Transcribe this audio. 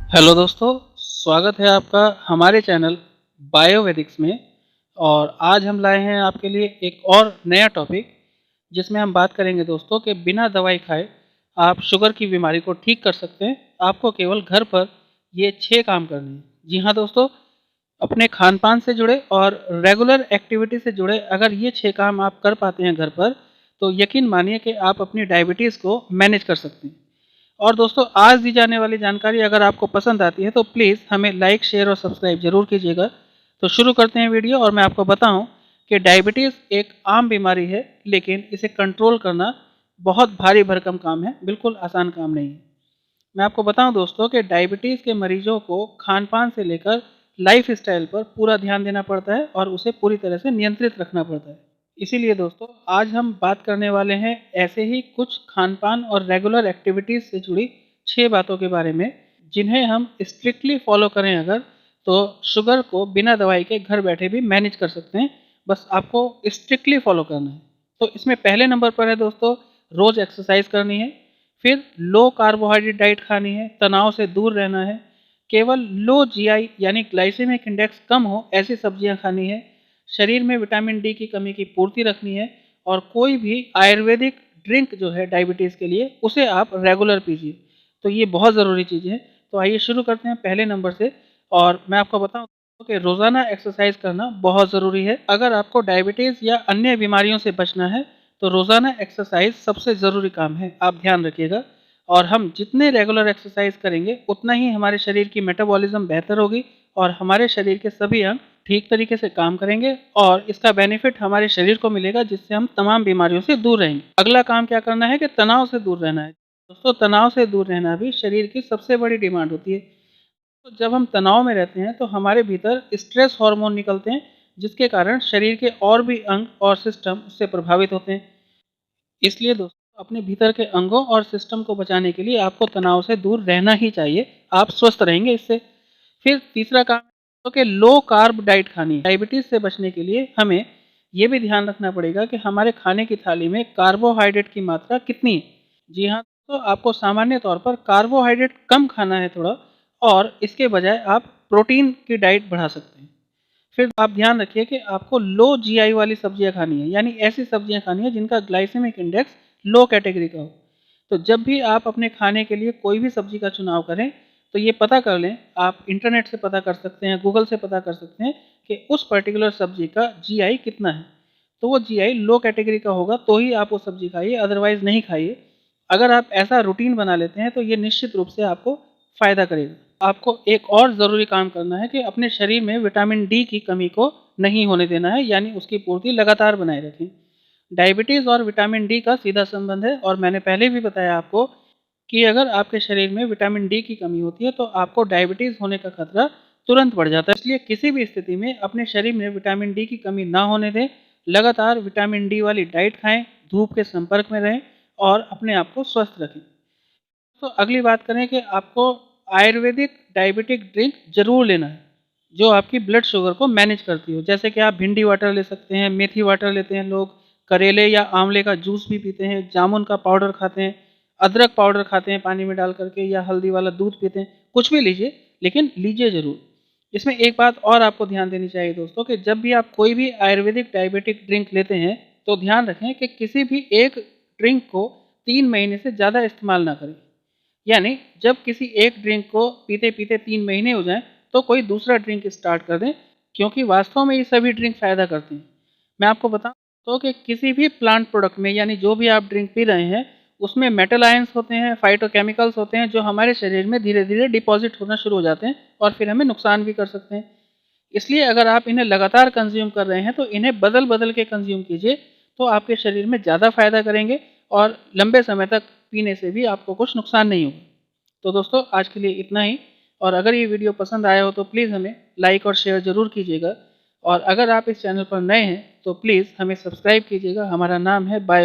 Hello दोस्तों, स्वागत है आपका हमारे चैनल बायोवेदिक्स में। और आज हम लाए हैं आपके लिए एक और नया टॉपिक, जिसमें हम बात करेंगे दोस्तों कि बिना दवाई खाए आप शुगर की बीमारी को ठीक कर सकते हैं। आपको केवल घर पर ये 6 काम करने हैं। जी हाँ दोस्तों, अपने खान पान से जुड़े और रेगुलर एक्टिविटी से जुड़े अगर ये 6 काम आप कर पाते हैं घर पर, तो यकीन मानिए कि आप अपनी डायबिटीज़ को मैनेज कर सकते हैं। और दोस्तों, आज दी जाने वाली जानकारी अगर आपको पसंद आती है तो प्लीज़ हमें लाइक, शेयर और सब्सक्राइब ज़रूर कीजिएगा। तो शुरू करते हैं वीडियो। और मैं आपको बताऊं कि डायबिटीज़ एक आम बीमारी है, लेकिन इसे कंट्रोल करना बहुत भारी भरकम काम है, बिल्कुल आसान काम नहीं है। मैं आपको बताऊं दोस्तों कि डायबिटीज़ के मरीजों को खान-पान से लेकर लाइफ स्टाइल पर पूरा ध्यान देना पड़ता है और उसे पूरी तरह से नियंत्रित रखना पड़ता है। इसीलिए दोस्तों, आज हम बात करने वाले हैं ऐसे ही कुछ खान-पान और रेगुलर एक्टिविटीज़ से जुड़ी 6 बातों के बारे में, जिन्हें हम स्ट्रिक्टली फॉलो करें अगर, तो शुगर को बिना दवाई के घर बैठे भी मैनेज कर सकते हैं। बस आपको स्ट्रिक्टली फॉलो करना है। तो इसमें पहले नंबर पर है दोस्तों, रोज़ एक्सरसाइज करनी है। फिर लो कार्बोहाइड्रेट डाइट खानी है, तनाव से दूर रहना है, केवल लो जीआई यानी ग्लाइसेमिक इंडेक्स कम हो ऐसी सब्जियां खानी है, शरीर में विटामिन डी की कमी की पूर्ति रखनी है, और कोई भी आयुर्वेदिक ड्रिंक जो है डायबिटीज़ के लिए उसे आप रेगुलर पीजिए। तो ये बहुत ज़रूरी चीज़ें हैं। तो आइए शुरू करते हैं पहले नंबर से। और मैं आपको बताऊं कि रोज़ाना एक्सरसाइज करना बहुत ज़रूरी है। अगर आपको डायबिटीज़ या अन्य बीमारियों से बचना है तो रोज़ाना एक्सरसाइज सबसे ज़रूरी काम है, आप ध्यान रखिएगा। और हम जितने रेगुलर एक्सरसाइज करेंगे उतना ही हमारे शरीर की मेटाबॉलिज्म बेहतर होगी और हमारे शरीर के सभी अंग ठीक तरीके से काम करेंगे, और इसका बेनिफिट हमारे शरीर को मिलेगा, जिससे हम तमाम बीमारियों से दूर रहेंगे। अगला काम क्या करना है कि तनाव से दूर रहना है। दोस्तों, तनाव से दूर रहना भी शरीर की सबसे बड़ी डिमांड होती है। तो जब हम तनाव में रहते हैं तो हमारे भीतर स्ट्रेस हार्मोन निकलते हैं, जिसके कारण शरीर के और भी अंग और सिस्टम उससे प्रभावित होते हैं। इसलिए दोस्तों, अपने भीतर के अंगों और सिस्टम को बचाने के लिए आपको तनाव से दूर रहना ही चाहिए। आप स्वस्थ रहेंगे इससे। फिर तीसरा काम है तो कि लो कार्ब डाइट खानी है। डायबिटीज़ से बचने के लिए हमें ये भी ध्यान रखना पड़ेगा कि हमारे खाने की थाली में कार्बोहाइड्रेट की मात्रा कितनी है। जी हाँ, तो आपको सामान्य तौर पर कार्बोहाइड्रेट कम खाना है थोड़ा, और इसके बजाय आप प्रोटीन की डाइट बढ़ा सकते हैं। फिर आप ध्यान रखिए कि आपको लो जीआई वाली सब्जियां खानी है, यानी ऐसी सब्जियां खानी है जिनका ग्लाइसेमिक इंडेक्स लो कैटेगरी का हो। तो जब भी आप अपने खाने के लिए कोई भी सब्जी का चुनाव करें, तो ये पता कर लें, आप इंटरनेट से पता कर सकते हैं, गूगल से पता कर सकते हैं कि उस पर्टिकुलर सब्जी का जीआई कितना है। तो वो जीआई लो कैटेगरी का होगा तो ही आप वो सब्जी खाइए, अदरवाइज नहीं खाइए। अगर आप ऐसा रूटीन बना लेते हैं तो ये निश्चित रूप से आपको फ़ायदा करेगा। आपको एक और ज़रूरी काम करना है कि अपने शरीर में विटामिन डी की कमी को नहीं होने देना है, यानी उसकी पूर्ति लगातार बनाए रखें। डायबिटीज़ और विटामिन डी का सीधा संबंध है, और मैंने पहले भी बताया आपको कि अगर आपके शरीर में विटामिन डी की कमी होती है तो आपको डायबिटीज़ होने का खतरा तुरंत बढ़ जाता है। इसलिए किसी भी स्थिति में अपने शरीर में विटामिन डी की कमी ना होने दें। लगातार विटामिन डी वाली डाइट खाएं, धूप के संपर्क में रहें और अपने आप को स्वस्थ रखें। तो अगली बात करें कि आपको आयुर्वेदिक डायबिटिक ड्रिंक ज़रूर लेना है, जो आपकी ब्लड शुगर को मैनेज करती हो। जैसे कि आप भिंडी वाटर ले सकते हैं, मेथी वाटर लेते हैं लोग, करेले या आंवले का जूस भी पीते हैं, जामुन का पाउडर खाते हैं, अदरक पाउडर खाते हैं पानी में डाल करके, या हल्दी वाला दूध पीते हैं। कुछ भी लीजिए, लेकिन लीजिए ज़रूर। इसमें एक बात और आपको ध्यान देनी चाहिए दोस्तों, कि जब भी आप कोई भी आयुर्वेदिक डायबिटिक ड्रिंक लेते हैं तो ध्यान रखें कि किसी भी एक ड्रिंक को 3 महीने से ज़्यादा इस्तेमाल ना करें। यानी जब किसी एक ड्रिंक को पीते-पीते 3 महीने हो जाएँ, तो कोई दूसरा ड्रिंक स्टार्ट कर दें, क्योंकि वास्तव में ये सभी ड्रिंक फ़ायदा करते हैं। मैं आपको बताऊँ तो कि किसी भी प्लांट प्रोडक्ट में, यानी जो भी आप ड्रिंक पी रहे हैं, उसमें मेटल आयन्स होते हैं, फाइटोकेमिकल्स होते हैं, जो हमारे शरीर में धीरे-धीरे डिपॉज़िट होना शुरू हो जाते हैं और फिर हमें नुकसान भी कर सकते हैं। इसलिए अगर आप इन्हें लगातार कंज़्यूम कर रहे हैं, तो इन्हें बदल-बदल के कंज़्यूम कीजिए, तो आपके शरीर में ज़्यादा फ़ायदा करेंगे और लंबे समय तक पीने से भी आपको कुछ नुकसान नहीं होगा। तो दोस्तों, आज के लिए इतना ही। और अगर ये वीडियो पसंद आया हो तो प्लीज़ हमें लाइक और शेयर ज़रूर कीजिएगा। और अगर आप इस चैनल पर नए हैं तो प्लीज़ हमें सब्सक्राइब कीजिएगा। हमारा नाम है बायो